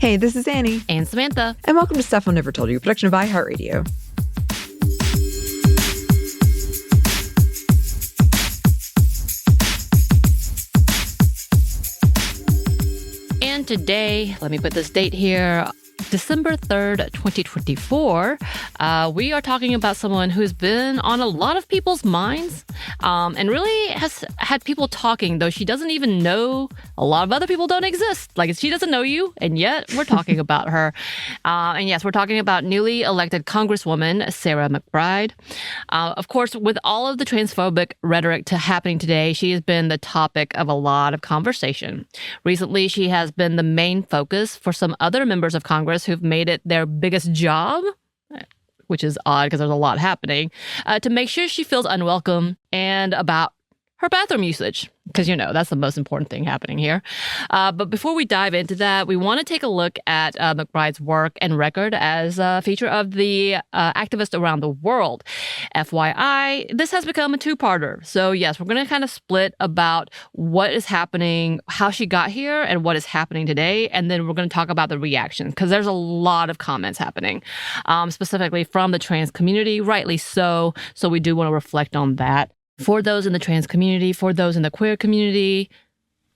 Hey, this is Anney. And Samantha. And welcome to Stuff I'll Never Told You, a production of iHeartRadio. And today, let me put this date here, December 3rd, 2024, we are talking about someone who's been on a lot of people's minds and really has had people talking, though she doesn't even know a lot of other people don't exist. Like, she doesn't know you, and yet we're talking about her. And yes, we're talking about newly elected Congresswoman Sarah McBride. Of course, with all of the transphobic rhetoric happening today, she has been the topic of a lot of conversation. Recently, she has been the main focus for some other members of Congress who've made it their biggest job, which is odd because there's a lot happening, to make sure she feels unwelcome and about her bathroom usage, because, you know, that's the most important thing happening here. But before we dive into that, we want to take a look at McBride's work and record as a feature of the activist around the world. FYI, this has become a two-parter. So yes, we're going to kind of split about what is happening, how she got here, and what is happening today. And then we're going to talk about the reaction, because there's a lot of comments happening, specifically from the trans community, rightly so. So we do want to reflect on that. For those in the trans community, for those in the queer community,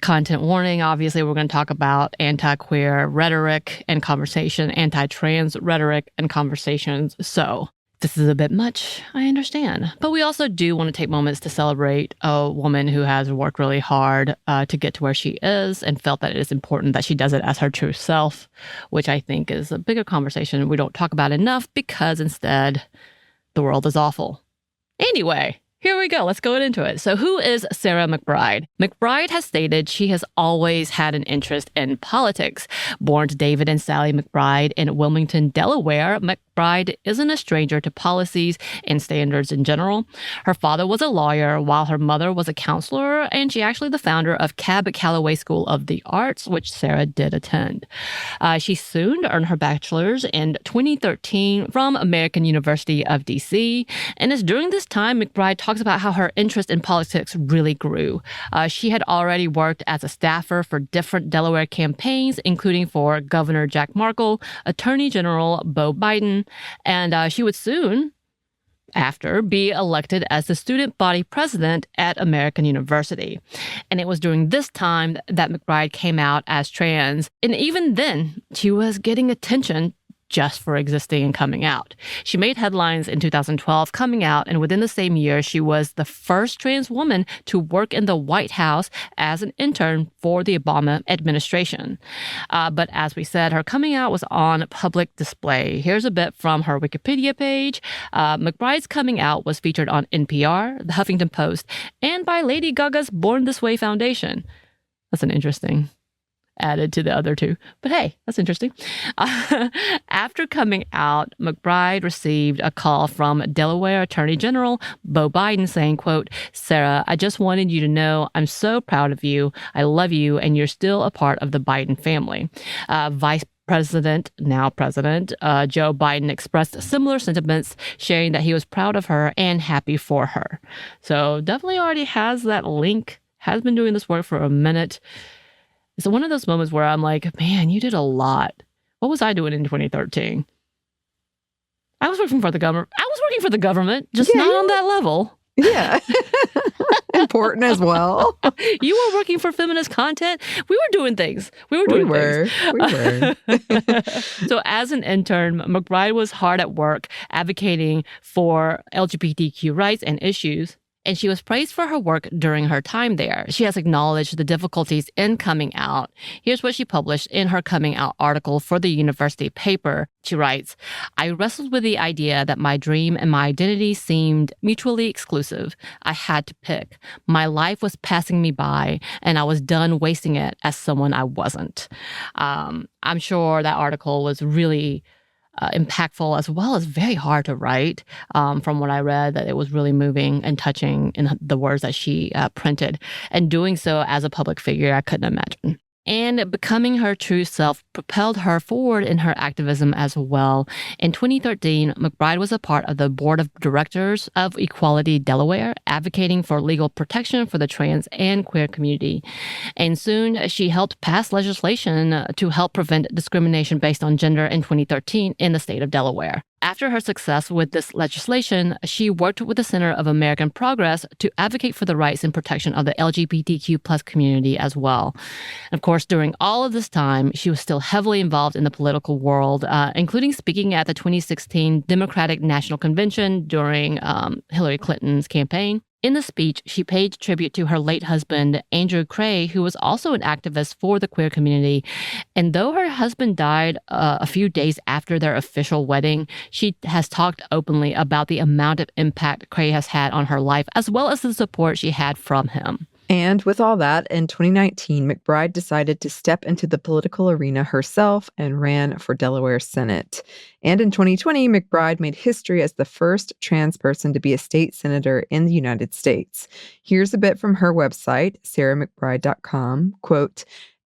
content warning, obviously we're going to talk about anti-queer rhetoric and conversation, anti-trans rhetoric and conversations. So this is a bit much, I understand. But we also do want to take moments to celebrate a woman who has worked really hard to get to where she is and felt that it is important that she does it as her true self, which I think is a bigger conversation we don't talk about enough because instead the world is awful. Anyway. Here we go. Let's go into it. So who is Sarah McBride? McBride has stated she has always had an interest in politics. Born to David and Sally McBride in Wilmington, Delaware, McBride isn't a stranger to policies and standards in general. Her father was a lawyer while her mother was a counselor, and she's actually the founder of Cab Calloway School of the Arts, which Sarah did attend. She soon earned her bachelor's in 2013 from American University of D.C., and it's during this time McBride talks about how her interest in politics really grew. She had already worked as a staffer for different Delaware campaigns, including for Governor Jack Markle, Attorney General Beau Biden, and she would soon after be elected as the student body president at American University. And it was during this time that McBride came out as trans. And even then, she was getting attention just for existing and coming out. She made headlines in 2012 coming out, and within the same year, she was the first trans woman to work in the White House as an intern for the Obama administration. But as we said, her coming out was on public display. Here's a bit from her Wikipedia page. McBride's coming out was featured on NPR, The Huffington Post, and by Lady Gaga's Born This Way Foundation. That's an interesting added to the other two. But hey, that's interesting. After coming out, McBride received a call from Delaware Attorney General Beau Biden saying, quote, "Sarah, I just wanted you to know I'm so proud of you. I love you, and you're still a part of the Biden family." Vice President, now President, Joe Biden expressed similar sentiments, sharing that he was proud of her and happy for her. So definitely already has that link, has been doing this work for a minute. It's one of those moments where I'm like, man, you did a lot. What was I doing in 2013? I was working for the government. Just not on that level. Yeah. Important as well. You were working for feminist content. We were doing things. We were. So as an intern, McBride was hard at work advocating for LGBTQ rights and issues. And she was praised for her work during her time there. She has acknowledged the difficulties in coming out. Here's what she published in her coming out article for the university paper. She writes, "I wrestled with the idea that my dream and my identity seemed mutually exclusive. I had to pick. My life was passing me by, and I was done wasting it as someone I wasn't." I'm sure that article was really impactful as well as very hard to write. From what I read, that it was really moving and touching in the words that she printed. And doing so as a public figure, I couldn't imagine. And becoming her true self propelled her forward in her activism as well. In 2013, McBride was a part of the board of directors of Equality Delaware, advocating for legal protection for the trans and queer community. And soon she helped pass legislation to help prevent discrimination based on gender in 2013 in the state of Delaware. After her success with this legislation, she worked with the Center of American Progress to advocate for the rights and protection of the LGBTQ plus community as well. And of course, during all of this time, she was still heavily involved in the political world, including speaking at the 2016 Democratic National Convention during Hillary Clinton's campaign. In the speech, she paid tribute to her late husband, Andrew Cray, who was also an activist for the queer community. And though her husband died a few days after their official wedding, she has talked openly about the amount of impact Cray has had on her life, as well as the support she had from him. And with all that, in 2019, McBride decided to step into the political arena herself and ran for Delaware Senate. And in 2020, McBride made history as the first trans person to be a state senator in the United States. Here's a bit from her website, sarahmcbride.com, quote,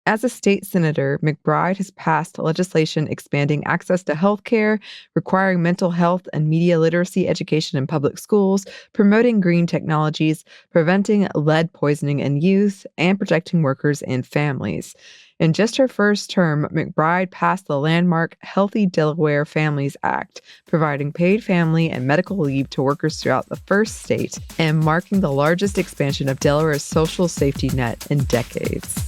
"As a state senator, McBride has passed legislation expanding access to health care, requiring mental health and media literacy education in public schools, promoting green technologies, preventing lead poisoning in youth, and protecting workers and families. In just her first term, McBride passed the landmark Healthy Delaware Families Act, providing paid family and medical leave to workers throughout the first state and marking the largest expansion of Delaware's social safety net in decades."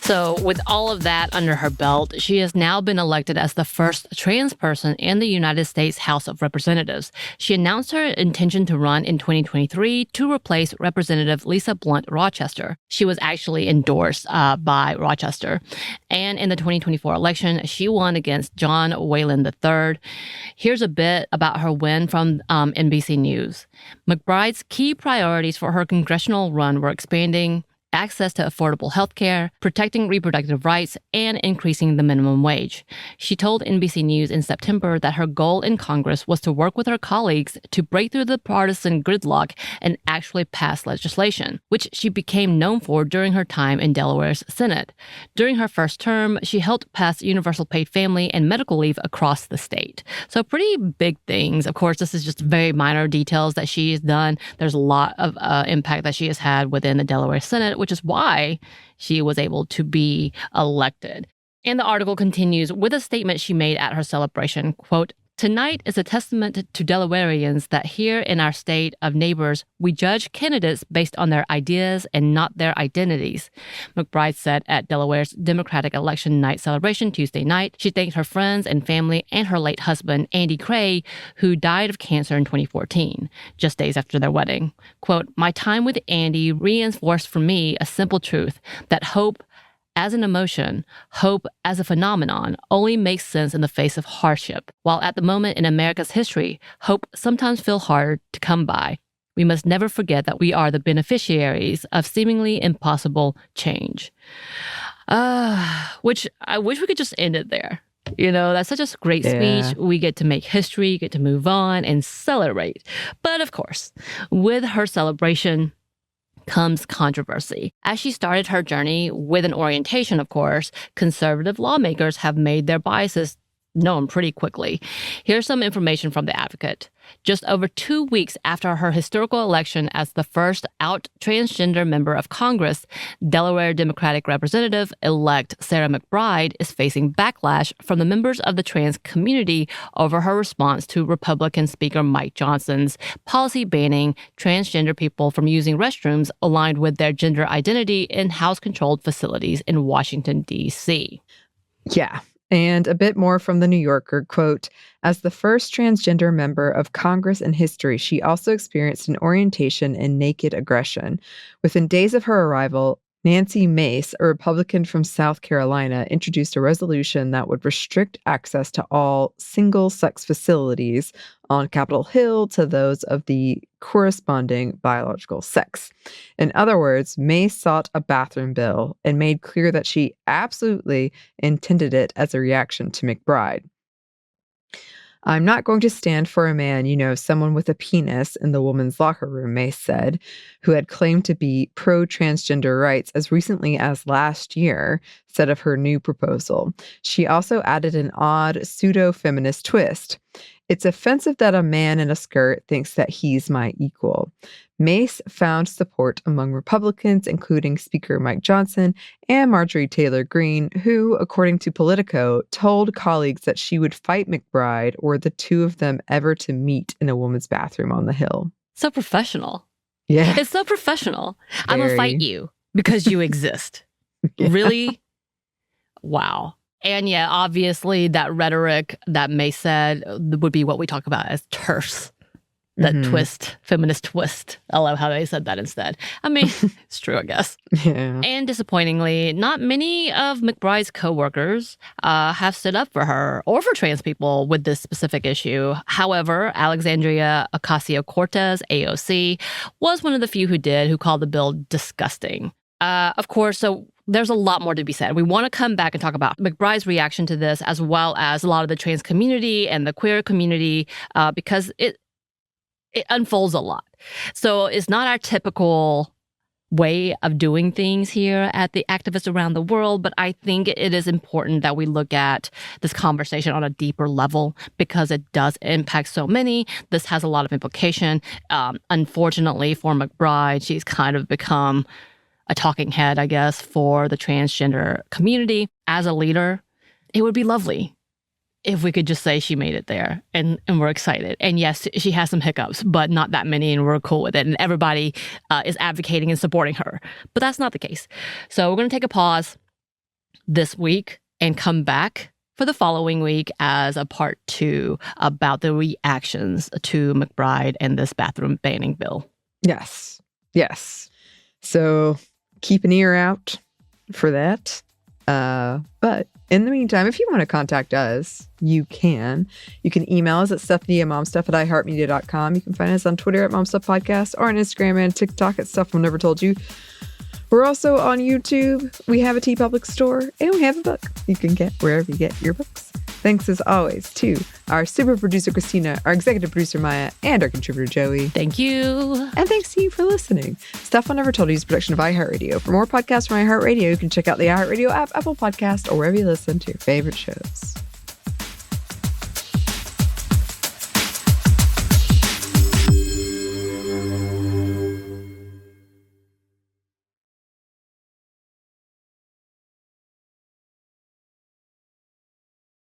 So with all of that under her belt, she has now been elected as the first trans person in the United States House of Representatives. She announced her intention to run in 2023 to replace Representative Lisa Blunt Rochester. She was actually endorsed by Rochester. And in the 2024 election, she won against John Wayland III. Here's a bit about her win from NBC News. McBride's key priorities for her congressional run were expanding access to affordable health care, protecting reproductive rights, and increasing the minimum wage. She told NBC News in September that her goal in Congress was to work with her colleagues to break through the partisan gridlock and actually pass legislation, which she became known for during her time in Delaware's Senate. During her first term, she helped pass universal paid family and medical leave across the state. So pretty big things. Of course, this is just very minor details that she has done. There's a lot of impact that she has had within the Delaware Senate, which is why she was able to be elected. And the article continues with a statement she made at her celebration, quote, "Tonight is a testament to Delawareans that here in our state of neighbors, we judge candidates based on their ideas and not their identities," McBride said at Delaware's Democratic election night celebration Tuesday night. She thanked her friends and family and her late husband, Andy Cray, who died of cancer in 2014, just days after their wedding. Quote, "My time with Andy reinforced for me a simple truth, that hope as an emotion, hope as a phenomenon, only makes sense in the face of hardship. While at the moment in America's history, hope sometimes feels hard to come by, we must never forget that we are the beneficiaries of seemingly impossible change." Which I wish we could just end it there. You know, that's such a great speech. We get to make history, get to move on and celebrate. But of course, with her celebration comes controversy. As she started her journey with an orientation, of course, conservative lawmakers have made their biases known pretty quickly. Here's some information from The Advocate. Just over 2 weeks after her historical election as the first out transgender member of Congress, Delaware Democratic Representative Elect Sarah McBride is facing backlash from the members of the trans community over her response to Republican Speaker Mike Johnson's policy banning transgender people from using restrooms aligned with their gender identity in House-controlled facilities in Washington, D.C. Yeah. And a bit more from the New Yorker, quote, "As the first transgender member of Congress in history, she also experienced an orientation in naked aggression. Within days of her arrival, Nancy Mace, a Republican from South Carolina, introduced a resolution that would restrict access to all single-sex facilities on Capitol Hill to those of the corresponding biological sex. In other words, Mace sought a bathroom bill and made clear that she absolutely intended it as a reaction to McBride. I'm not going to stand for a man, someone with a penis in the woman's locker room, Mace said, who had claimed to be pro-transgender rights as recently as last year, said of her new proposal. She also added an odd pseudo-feminist twist. It's offensive that a man in a skirt thinks that he's my equal. Mace found support among Republicans, including Speaker Mike Johnson and Marjorie Taylor Greene, who, according to Politico, told colleagues that she would fight McBride were the two of them ever to meet in a woman's bathroom on the Hill. So professional. Yeah. It's so professional. I'm going to fight you because you exist. Yeah. Really? Wow. And yeah, obviously that rhetoric that May said would be what we talk about as terse. That twist, feminist twist. I love how they said that instead. I mean, it's true, I guess. Yeah. And disappointingly, not many of McBride's coworkers have stood up for her or for trans people with this specific issue. However, Alexandria Ocasio-Cortez, AOC, was one of the few who did, who called the bill disgusting. Of course, so there's a lot more to be said. We want to come back and talk about McBride's reaction to this, as well as a lot of the trans community and the queer community, because it unfolds a lot. So it's not our typical way of doing things here at the Activists Around the World, but I think it is important that we look at this conversation on a deeper level because it does impact so many. This has a lot of implication. Unfortunately for McBride, she's kind of become a talking head, I guess, for the transgender community. As a leader, it would be lovely if we could just say she made it there and we're excited. And yes, she has some hiccups, but not that many, and we're cool with it. And everybody is advocating and supporting her. But that's not the case. So we're going to take a pause this week and come back for the following week as a part 2 about the reactions to McBride and this bathroom banning bill. Yes. Yes. So keep an ear out for that. But in the meantime, if you want to contact us, you can. You can email us at stephanie@momstuff@iheartmedia.com. You can find us on Twitter at momstuffpodcast or on Instagram and TikTok at Stuff I've Never Told You. We're also on YouTube. We have a TeePublic store, and we have a book you can get wherever you get your books. Thanks as always to our super producer, Christina, our executive producer, Maya, and our contributor, Joey. Thank you. And thanks to you for listening. Stuff I Never Told You is a production of iHeartRadio. For more podcasts from iHeartRadio, you can check out the iHeartRadio app, Apple Podcast, or wherever you listen to your favorite shows.